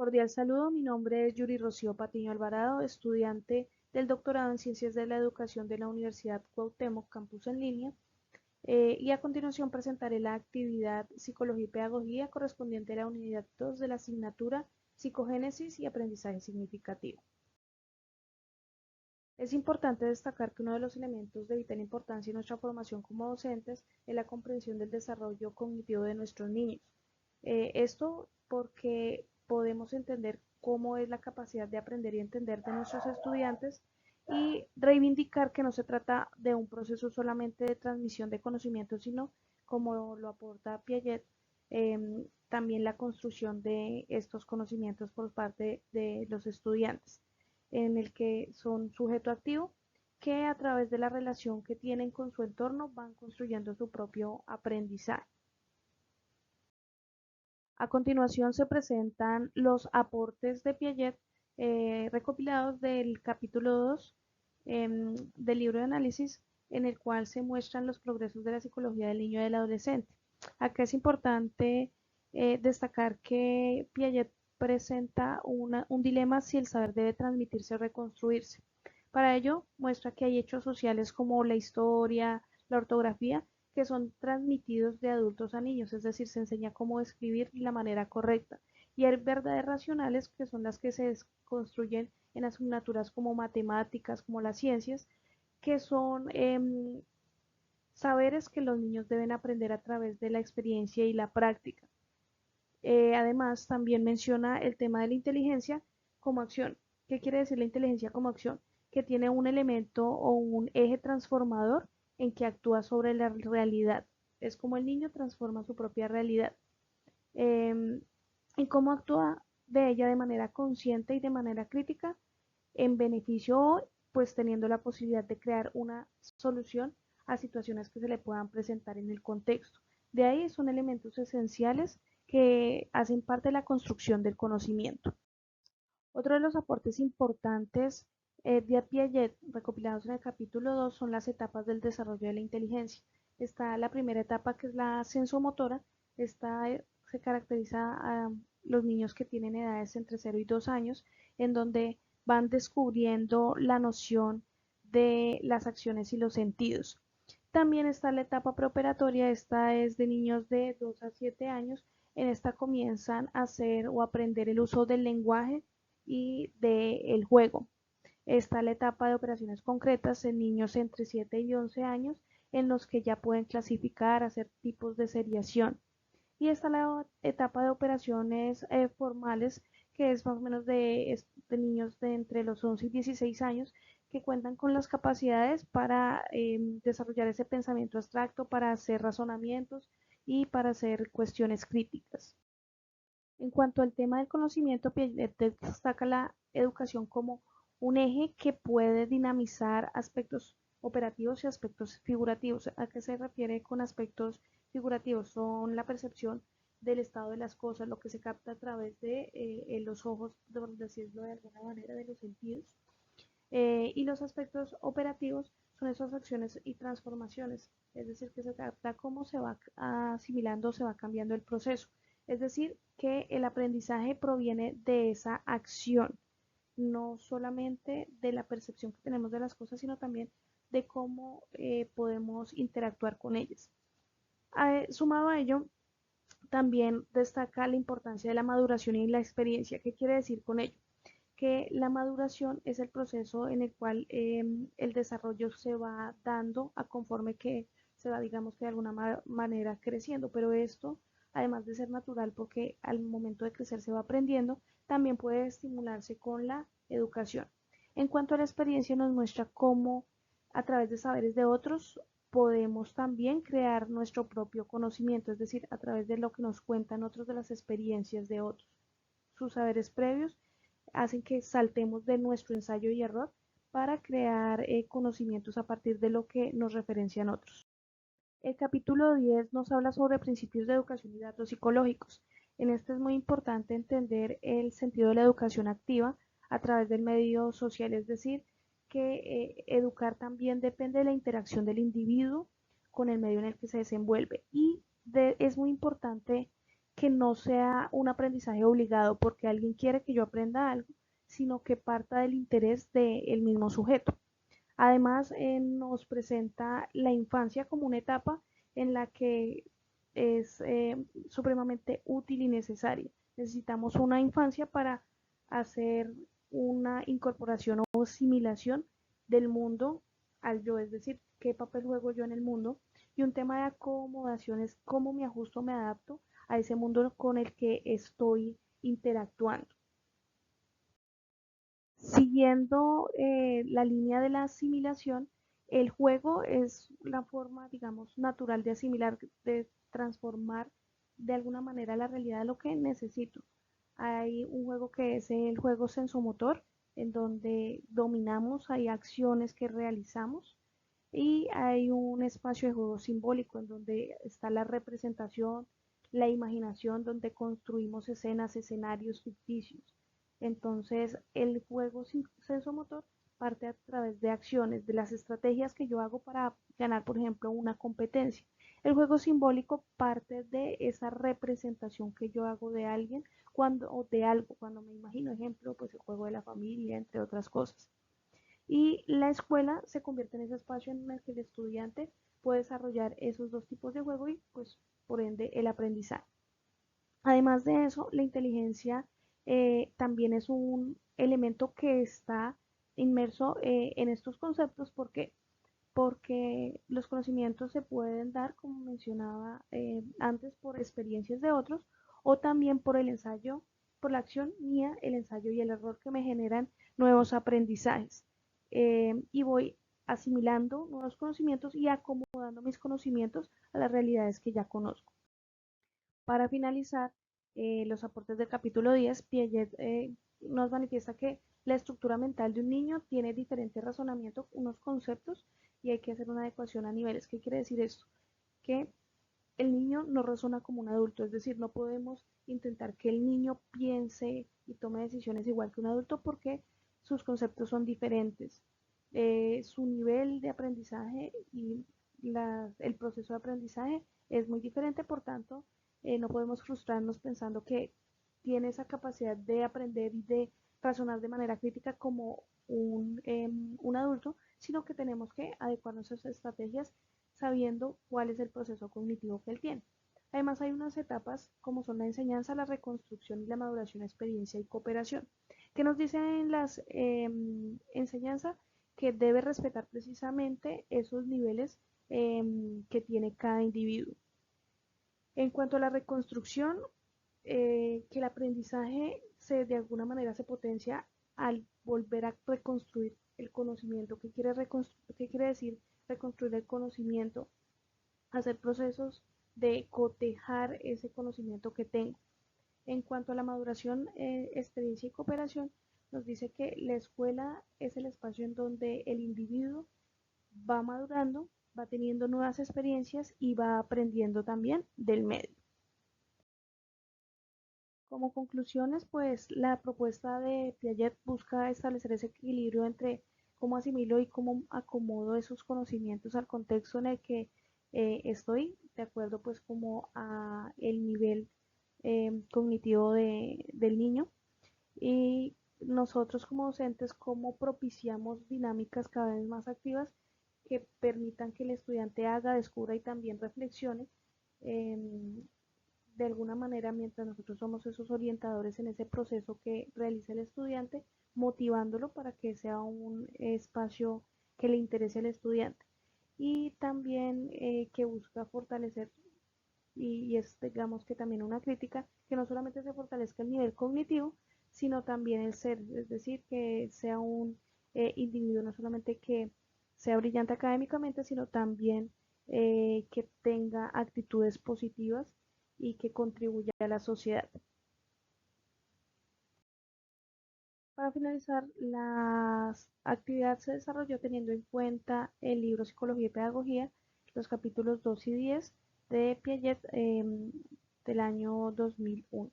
Cordial saludo, mi nombre es Yuri Rocío Patiño Alvarado, estudiante del doctorado en Ciencias de la Educación de la Universidad Cuauhtémoc, campus en línea, y a continuación presentaré la actividad Psicología y Pedagogía correspondiente a la unidad 2 de la asignatura Psicogénesis y Aprendizaje Significativo. Es importante destacar que uno de los elementos de vital importancia en nuestra formación como docentes es la comprensión del desarrollo cognitivo de nuestros niños. Esto porque podemos entender cómo es la capacidad de aprender y entender de nuestros estudiantes y reivindicar que no se trata de un proceso solamente de transmisión de conocimiento, sino, como lo aporta Piaget, también la construcción de estos conocimientos por parte de los estudiantes, en el que son sujeto activo que a través de la relación que tienen con su entorno van construyendo su propio aprendizaje. A continuación se presentan los aportes de Piaget recopilados del capítulo 2 del libro de análisis, en el cual se muestran los progresos de la psicología del niño y del adolescente. Acá es importante destacar que Piaget presenta un dilema si el saber debe transmitirse o reconstruirse. Para ello, muestra que hay hechos sociales como la historia, la ortografía, que son transmitidos de adultos a niños, es decir, se enseña cómo escribir de la manera correcta. Y hay verdades racionales, que son las que se construyen en asignaturas como matemáticas, como las ciencias, que son saberes que los niños deben aprender a través de la experiencia y la práctica. Además, también menciona el tema de la inteligencia como acción. ¿Qué quiere decir la inteligencia como acción? Que tiene un elemento o un eje transformador en que actúa sobre la realidad. Es como el niño transforma su propia realidad. Eh, y cómo actúa de ella de manera consciente y de manera crítica en beneficio, pues teniendo la posibilidad de crear una solución a situaciones que se le puedan presentar en el contexto. De ahí son elementos esenciales que hacen parte de la construcción del conocimiento. Otro de los aportes importantes de Piaget, recopilados en el capítulo 2, son las etapas del desarrollo de la inteligencia. Está la primera etapa, que es la sensomotora. Esta se caracteriza a los niños que tienen edades entre 0 y 2 años, en donde van descubriendo la noción de las acciones y los sentidos. También está la etapa preoperatoria. Esta es de niños de 2 a 7 años. En esta comienzan a hacer o aprender el uso del lenguaje y del juego. Está la etapa de operaciones concretas en niños entre 7 y 11 años, en los que ya pueden clasificar, hacer tipos de seriación. Y está la etapa de operaciones formales, que es más o menos de niños de entre los 11 y 16 años, que cuentan con las capacidades para desarrollar ese pensamiento abstracto, para hacer razonamientos y para hacer cuestiones críticas. En cuanto al tema del conocimiento, Piaget destaca la educación como un eje que puede dinamizar aspectos operativos y aspectos figurativos. ¿A qué se refiere con aspectos figurativos? Son la percepción del estado de las cosas, lo que se capta a través de los ojos, por decirlo de alguna manera, de los sentidos. Y los aspectos operativos son esas acciones y transformaciones, es decir, que se capta cómo se va asimilando, se va cambiando el proceso. Es decir, que el aprendizaje proviene de esa acción, no solamente de la percepción que tenemos de las cosas, sino también de cómo podemos interactuar con ellas. Sumado a ello, también destaca la importancia de la maduración y la experiencia. ¿Qué quiere decir con ello? Que la maduración es el proceso en el cual el desarrollo se va dando a conforme que se va, digamos que de alguna manera creciendo, pero esto, además de ser natural, porque al momento de crecer se va aprendiendo, también puede estimularse con la educación. En cuanto a la experiencia, nos muestra cómo a través de saberes de otros podemos también crear nuestro propio conocimiento, es decir, a través de lo que nos cuentan otros, de las experiencias de otros. Sus saberes previos hacen que saltemos de nuestro ensayo y error para crear conocimientos a partir de lo que nos referencian otros. El capítulo 10 nos habla sobre principios de educación y datos psicológicos. En este es muy importante entender el sentido de la educación activa a través del medio social, es decir, que educar también depende de la interacción del individuo con el medio en el que se desenvuelve. Y es muy importante que no sea un aprendizaje obligado porque alguien quiere que yo aprenda algo, sino que parta del interés del mismo sujeto. Además, nos presenta la infancia como una etapa en la que es supremamente útil y necesaria. Necesitamos una infancia para hacer una incorporación o asimilación del mundo al yo, es decir, qué papel juego yo en el mundo. Y un tema de acomodación es cómo me ajusto, me adapto a ese mundo con el que estoy interactuando. Siguiendo la línea de la asimilación, el juego es la forma, digamos, natural de asimilar, de transformar de alguna manera la realidad de lo que necesito. Hay un juego que es el juego sensomotor, en donde dominamos, hay acciones que realizamos y hay un espacio de juego simbólico en donde está la representación, la imaginación, donde construimos escenas, escenarios ficticios. Entonces, el juego sensomotor parte a través de acciones, de las estrategias que yo hago para ganar, por ejemplo, una competencia. El juego simbólico parte de esa representación que yo hago de alguien o de algo, cuando me imagino, ejemplo, pues el juego de la familia, entre otras cosas. Y la escuela se convierte en ese espacio en el que el estudiante puede desarrollar esos dos tipos de juego y pues por ende el aprendizaje. Además de eso, la inteligencia también es un elemento que está inmerso en estos conceptos porque los conocimientos se pueden dar, como mencionaba antes, por experiencias de otros o también por el ensayo, por la acción mía, el ensayo y el error que me generan nuevos aprendizajes. Y voy asimilando nuevos conocimientos y acomodando mis conocimientos a las realidades que ya conozco. Para finalizar, los aportes del capítulo 10, Piaget nos manifiesta que la estructura mental de un niño tiene diferentes razonamientos, unos conceptos, y hay que hacer una adecuación a niveles. ¿Qué quiere decir esto? Que el niño no razona como un adulto, es decir, no podemos intentar que el niño piense y tome decisiones igual que un adulto porque sus conceptos son diferentes. Su nivel de aprendizaje y el proceso de aprendizaje es muy diferente, por tanto, no podemos frustrarnos pensando que tiene esa capacidad de aprender y de razonar de manera crítica como un adulto, sino que tenemos que adecuar nuestras estrategias sabiendo cuál es el proceso cognitivo que él tiene. Además, hay unas etapas como son la enseñanza, la reconstrucción y la maduración, experiencia y cooperación, que nos dicen en las enseñanzas que debe respetar precisamente esos niveles que tiene cada individuo. En cuanto a la reconstrucción, que el aprendizaje de alguna manera se potencia al volver a reconstruir el conocimiento. ¿Qué quiere decir reconstruir el conocimiento? Hacer procesos de cotejar ese conocimiento que tengo. En cuanto a la maduración, experiencia y cooperación, nos dice que la escuela es el espacio en donde el individuo va madurando, va teniendo nuevas experiencias y va aprendiendo también del medio. Como conclusiones, pues la propuesta de Piaget busca establecer ese equilibrio entre cómo asimilo y cómo acomodo esos conocimientos al contexto en el que estoy, de acuerdo pues como a el nivel cognitivo del niño. Y nosotros como docentes, cómo propiciamos dinámicas cada vez más activas que permitan que el estudiante haga, descubra y también reflexione eh, de alguna manera, mientras nosotros somos esos orientadores en ese proceso que realiza el estudiante, motivándolo para que sea un espacio que le interese al estudiante y también que busca fortalecer y es digamos que también una crítica que no solamente se fortalezca el nivel cognitivo sino también el ser, es decir, que sea un individuo no solamente que sea brillante académicamente sino también que tenga actitudes positivas y que contribuya a la sociedad. Para finalizar, la actividad se desarrolló teniendo en cuenta el libro Psicología y Pedagogía, los capítulos 2 y 10 de Piaget del año 2001.